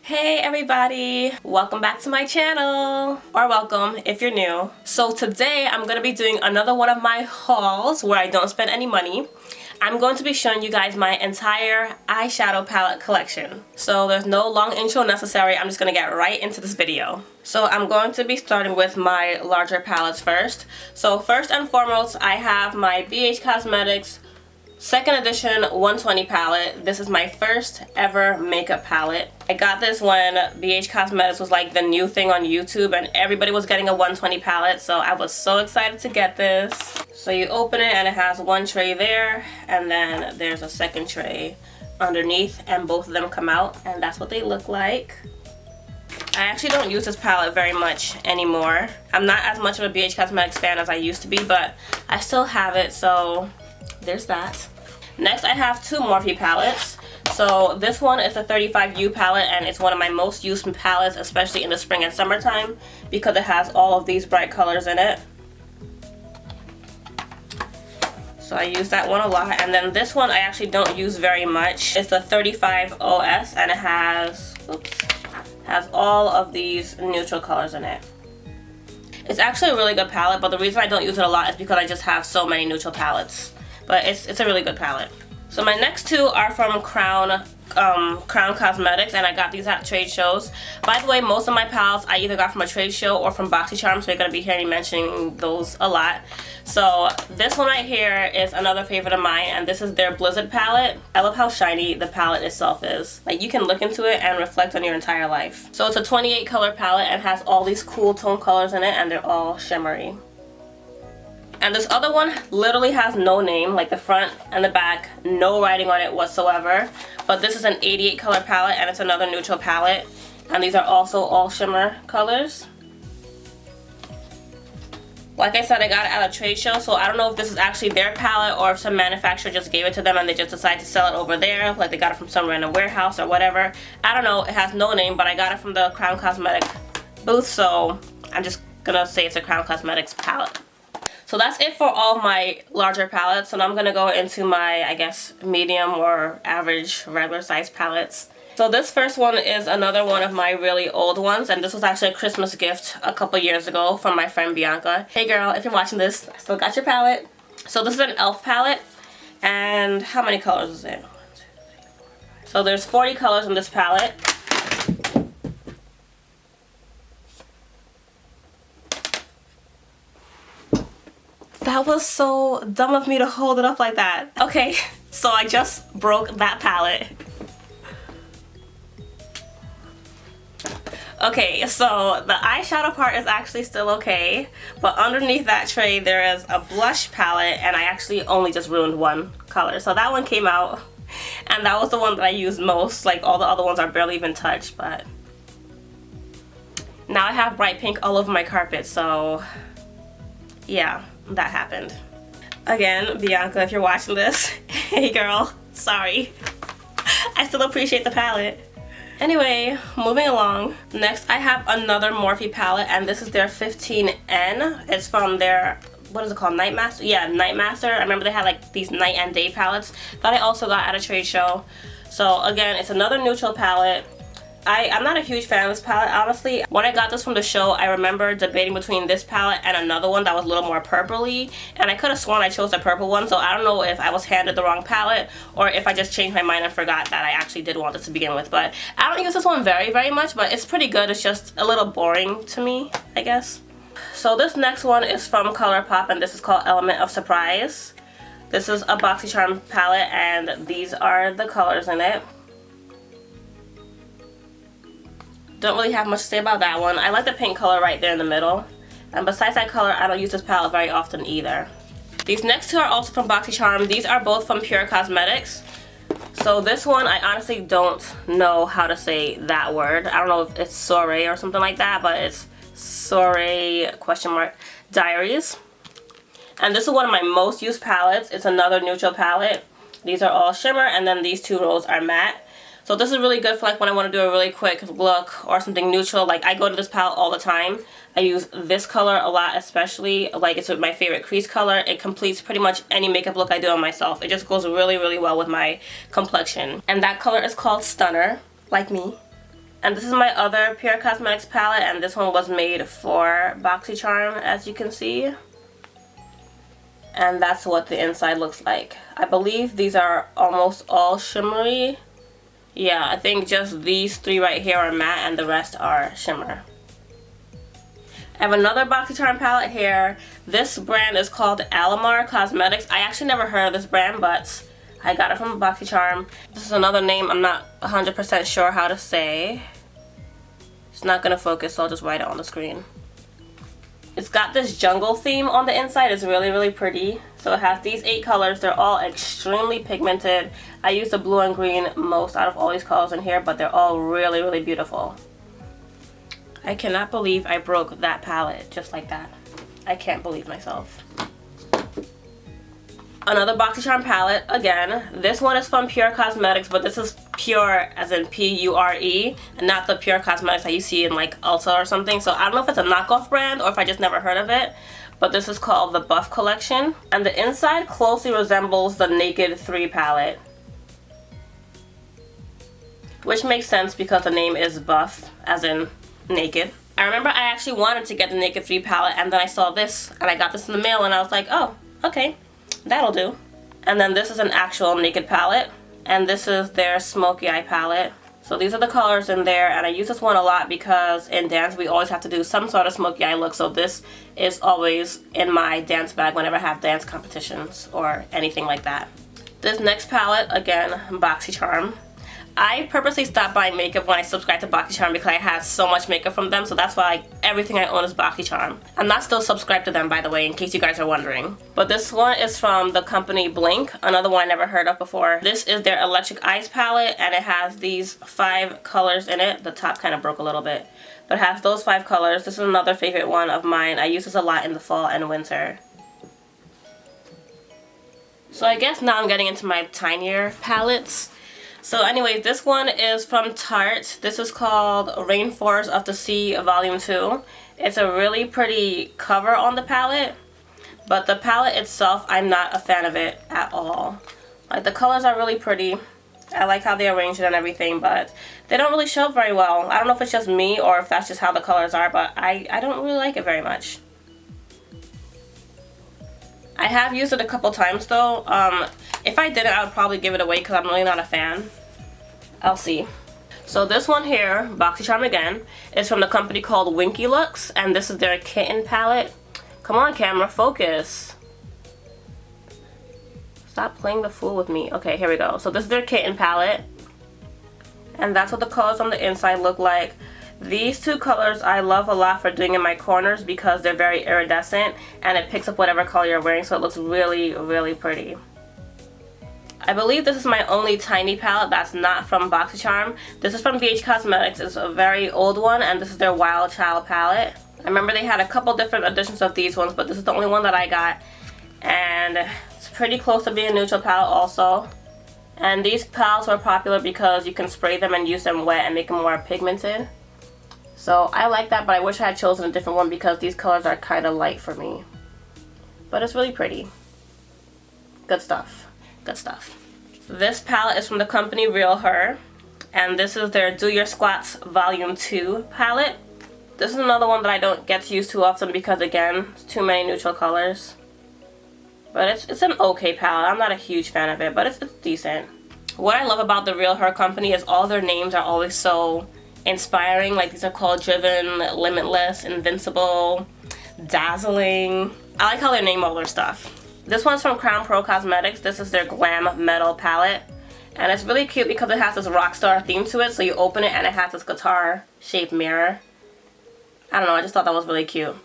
Hey everybody, welcome back to my channel, or welcome if you're new. So today I'm going to be doing another one of my hauls where I don't spend any money. I'm going to be showing you guys my entire eyeshadow palette collection. So there's no long intro necessary, I'm just going to get right into this video. So I'm going to be starting with my larger palettes first. So first and foremost, I have my BH Cosmetics second edition 120 palette. This is my first ever makeup palette. I got this when BH Cosmetics was like the new thing on YouTube and everybody was getting a 120 palette, so I was so excited to get this. So you open it and it has one tray there, and then there's a second tray underneath, and both of them come out, and that's what they look like. I actually don't use this palette very much anymore. I'm not as much of a BH Cosmetics fan as I used to be, but I still have it, so there's that. Next I have two Morphe palettes. So this one is a 35U palette, and it's one of my most used palettes, especially in the spring and summertime, because it has all of these bright colors in it. So I use that one a lot. And then this one I actually don't use very much. It's the 35OS, and it has all of these neutral colors in it. It's actually a really good palette, but the reason I don't use it a lot is because I just have so many neutral palettes. But it's a really good palette. So my next two are from Crown Cosmetics, and I got these at trade shows. By the way, most of my palettes I either got from a trade show or from BoxyCharm, so you're going to be hearing me mentioning those a lot. So this one right here is another favorite of mine, and this is their Blizzard palette. I love how shiny the palette itself is. Like, you can look into it and reflect on your entire life. So it's a 28 color palette and has all these cool tone colors in it, and they're all shimmery. And this other one literally has no name, like the front and the back, no writing on it whatsoever. But this is an 88 color palette, and it's another neutral palette. And these are also all shimmer colors. Like I said, I got it at a trade show, so I don't know if this is actually their palette or if some manufacturer just gave it to them and they just decided to sell it over there, like they got it from some random warehouse or whatever. I don't know, it has no name, but I got it from the Crown Cosmetics booth, so I'm just gonna say it's a Crown Cosmetics palette. So that's it for all of my larger palettes. So now I'm going to go into my, I guess, medium or average regular size palettes. So this first one is another one of my really old ones, and this was actually a Christmas gift a couple years ago from my friend Bianca. Hey girl, if you're watching this, I still got your palette. So this is an e.l.f. palette, and how many colors is it? 1, 2, 3, 4, 5. So there's 40 colors in this palette. That was so dumb of me to hold it up like that. Okay, so I just broke that palette. Okay, so the eyeshadow part is actually still okay, but underneath that tray there is a blush palette, and I actually only just ruined one color. So that one came out, and that was the one that I used most. Like, all the other ones are barely even touched, but now I have bright pink all over my carpet, so yeah. That happened. Again, Bianca, if you're watching this, hey girl, sorry. I still appreciate the palette. Anyway, moving along. Next, I have another Morphe palette, and this is their 15N. It's from their, what is it called, Night Master? Yeah, Night Master. I remember they had like these night and day palettes that I also got at a trade show. So again, it's another neutral palette. I'm not a huge fan of this palette, honestly. When I got this from the show, I remember debating between this palette and another one that was a little more purpley, and I could have sworn I chose the purple one, so I don't know if I was handed the wrong palette or if I just changed my mind and forgot that I actually did want this to begin with. But I don't use this one very much, but it's pretty good. It's just a little boring to me, I guess. So this next one is from ColourPop, and this is called Element of Surprise. This is a BoxyCharm palette, and these are the colors in it. Don't really have much to say about that one. I like the pink color right there in the middle. And besides that color, I don't use this palette very often either. These next two are also from BoxyCharm. These are both from Pure Cosmetics. So this one, I honestly don't know how to say that word. I don't know if it's Soiree or something like that, but it's Soiree Diaries. And this is one of my most used palettes. It's another neutral palette. These are all shimmer, and then these two rows are matte. So this is really good for like when I want to do a really quick look or something neutral. Like, I go to this palette all the time. I use this color a lot, especially. Like, it's my favorite crease color. It completes pretty much any makeup look I do on myself. It just goes really well with my complexion. And that color is called Stunner, like me. And this is my other Pure Cosmetics palette, and this one was made for BoxyCharm, as you can see. And that's what the inside looks like. I believe these are almost all shimmery. Yeah, I think just these three right here are matte and the rest are shimmer. I have another BoxyCharm palette here. This brand is called Moana Cosmetics. I actually never heard of this brand, but I got it from BoxyCharm. This is another name I'm not 100% sure how to say. It's not gonna focus, so I'll just write it on the screen. It's got this jungle theme on the inside. It's really, really pretty. So it has these 8 colors. They're all extremely pigmented. I use the blue and green most out of all these colors in here, but they're all really, really beautiful. I cannot believe I broke that palette just like that. I can't believe myself. Another BoxyCharm palette, again. This one is from Pure Cosmetics, but this is Pure as in P-U-R-E, and not the Pure Cosmetics that you see in like Ulta or something. So I don't know if it's a knockoff brand or if I just never heard of it, but this is called the Buff Collection. And the inside closely resembles the Naked 3 palette, which makes sense because the name is Buff as in naked. I remember I actually wanted to get the Naked 3 palette, and then I saw this and I got this in the mail and I was like, oh, okay, that'll do. And then this is an actual Naked palette, and this is their Smokey Eye Palette. So these are the colors in there, and I use this one a lot because in dance we always have to do some sort of smoky eye look, so this is always in my dance bag whenever I have dance competitions or anything like that. This next palette, again, BoxyCharm. I purposely stopped buying makeup when I subscribed to BoxyCharm because I had so much makeup from them, so that's why everything I own is BoxyCharm. I'm not still subscribed to them, by the way, in case you guys are wondering. But this one is from the company Blink, another one I never heard of before. This is their Electric Eyes palette, and it has these 5 colors in it. The top kind of broke a little bit, but it has those 5 colors. This is another favorite one of mine. I use this a lot in the fall and winter. So I guess now I'm getting into my tinier palettes. So anyway, this one is from Tarte. This is called Rainforest of the Sea Volume 2. It's a really pretty cover on the palette, but the palette itself, I'm not a fan of it at all. Like, the colors are really pretty. I like how they arrange it and everything, but they don't really show up very well. I don't know if it's just me or if that's just how the colors are, but I don't really like it very much. I have used it a couple times though. If I didn't, I would probably give it away because I'm really not a fan. I'll see. So this one here, BoxyCharm again, is from the company called Winky Looks, and this is their Kitten palette. Come on, camera, focus. Stop playing the fool with me. Okay, here we go. So this is their Kitten palette, and that's what the colors on the inside look like. These 2 colors I love a lot for doing in my corners because they're very iridescent and it picks up whatever color you're wearing, so it looks really, really pretty. I believe this is my only tiny palette that's not from BoxyCharm. This is from BH Cosmetics. It's a very old one, and this is their Wild Child palette. I remember they had a couple different editions of these ones, but this is the only one that I got, and it's pretty close to being a neutral palette also. And these palettes were popular because you can spray them and use them wet and make them more pigmented. So I like that, but I wish I had chosen a different one because these colors are kind of light for me. But it's really pretty. Good stuff. Good stuff. This palette is from the company Real Her, and this is their Do Your Squats Volume 2 palette. This is another one that I don't get to use too often because, again, it's too many neutral colors. But it's an okay palette. I'm not a huge fan of it, but it's decent. What I love about the Real Her company is all their names are always so inspiring. Like, these are called Driven, Limitless, Invincible, Dazzling. I like how they name all their stuff. This one's from Crown Pro Cosmetics. This is their Glam Metal palette, and it's really cute because it has this rock star theme to it. So you open it and it has this guitar shaped mirror. I don't know, I just thought that was really cute.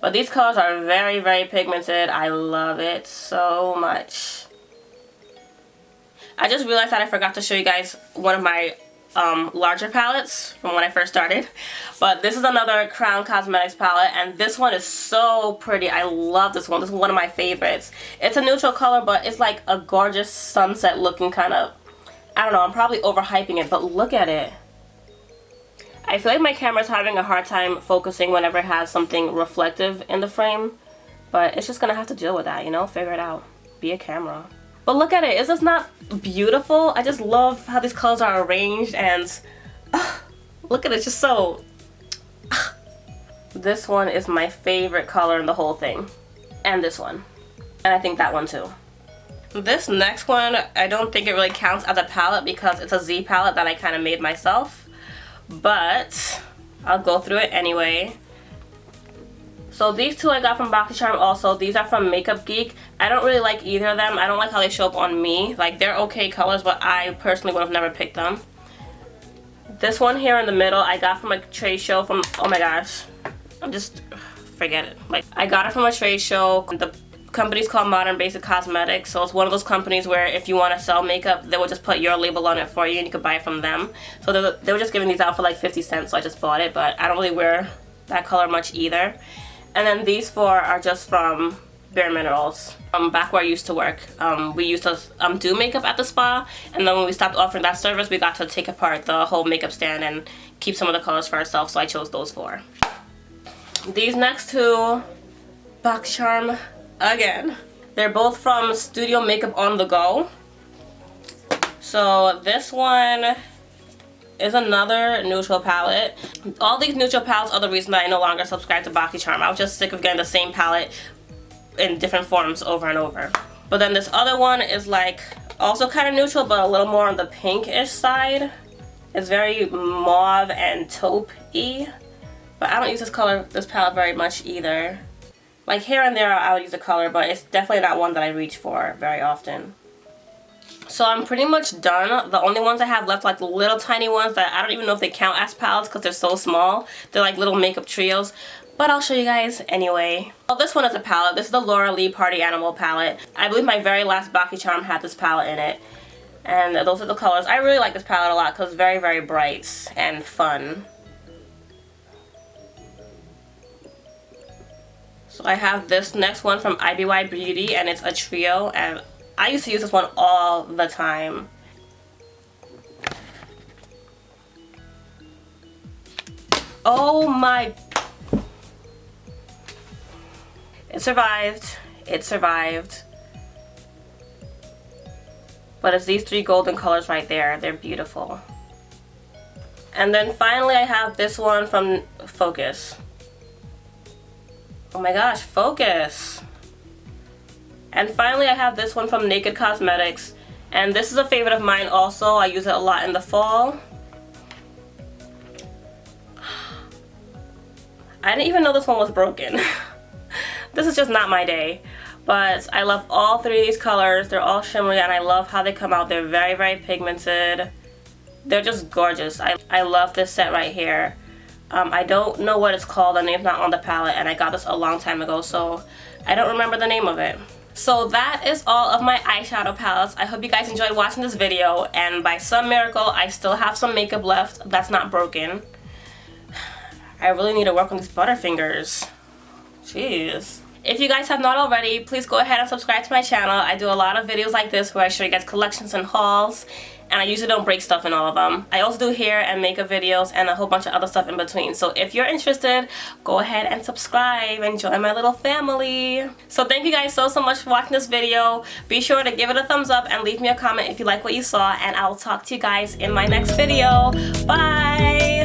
But these colors are very, very pigmented. I love it so much. I just realized that I forgot to show you guys one of my larger palettes from when I first started, but this is another Crown Cosmetics palette, and this one is so pretty. I love this one. This is one of my favorites. It's a neutral color, but it's like a gorgeous sunset looking kind of, I don't know, I'm probably overhyping it, but look at it. I feel like my camera's having a hard time focusing whenever it has something reflective in the frame, but it's just gonna have to deal with that, you know, figure it out. Be a camera. But look at it, is this not beautiful? I just love how these colors are arranged, and Look at it, just so... This one is my favorite color in the whole thing. And this one. And I think that one too. This next one, I don't think it really counts as a palette because it's a Z palette that I kind of made myself. But I'll go through it anyway. So these two I got from BoxyCharm also. These are from Makeup Geek. I don't really like either of them. I don't like how they show up on me. Like, they're okay colors, but I personally would have never picked them. This one here in the middle I got from a trade show from, oh my gosh, forget it. Like, I got it from a trade show. The company's called Moana Cosmetics, so it's one of those companies where if you want to sell makeup, they will just put your label on it for you and you could buy it from them. So they were just giving these out for like 50 cents, so I just bought it, but I don't really wear that color much either. And then these four are just from Bare Minerals. Back where I used to work, we used to do makeup at the spa, and then when we stopped offering that service, we got to take apart the whole makeup stand and keep some of the colors for ourselves, so I chose those four. These next two, BoxyCharm again. They're both from Studio Makeup On The Go. So this one is another neutral palette. All these neutral palettes are the reason that I no longer subscribe to BoxyCharm. I was just sick of getting the same palette in different forms over and over. But then this other one is like also kind of neutral, but a little more on the pinkish side. It's very mauve and taupe-y. But I don't use this palette very much either. Like here and there I'll use a color, but it's definitely not one that I reach for very often. So I'm pretty much done. The only ones I have left, like the little tiny ones that I don't even know if they count as palettes because they're so small. They're like little makeup trios. But I'll show you guys anyway. Well, this one is a palette. This is the Laura Lee Party Animal palette. I believe my very last BoxyCharm had this palette in it. And those are the colors. I really like this palette a lot because it's very, very bright and fun. So I have this next one from IBY Beauty, and it's a trio, and I used to use this one all the time. Oh my... It survived. It survived. But it's these three golden colors right there. They're beautiful. And then finally I have this one from Focus. Oh my gosh, Focus. And finally I have this one from Naked Cosmetics. And this is a favorite of mine also. I use it a lot in the fall. I didn't even know this one was broken. This is just not my day. But I love all three of these colors. They're all shimmery and I love how they come out. They're very, very pigmented. They're just gorgeous. I love this set right here. I don't know what it's called. The name's not on the palette, and I got this a long time ago, so I don't remember the name of it. So that is all of my eyeshadow palettes. I hope you guys enjoyed watching this video, and by some miracle, I still have some makeup left that's not broken. I really need to work on these Butterfingers. Jeez. If you guys have not already, please go ahead and subscribe to my channel. I do a lot of videos like this where I show you guys collections and hauls, and I usually don't break stuff in all of them. I also do hair and makeup videos and a whole bunch of other stuff in between. So if you're interested, go ahead and subscribe and join my little family. So thank you guys so much for watching this video. Be sure to give it a thumbs up and leave me a comment if you like what you saw, and I'll talk to you guys in my next video. Bye!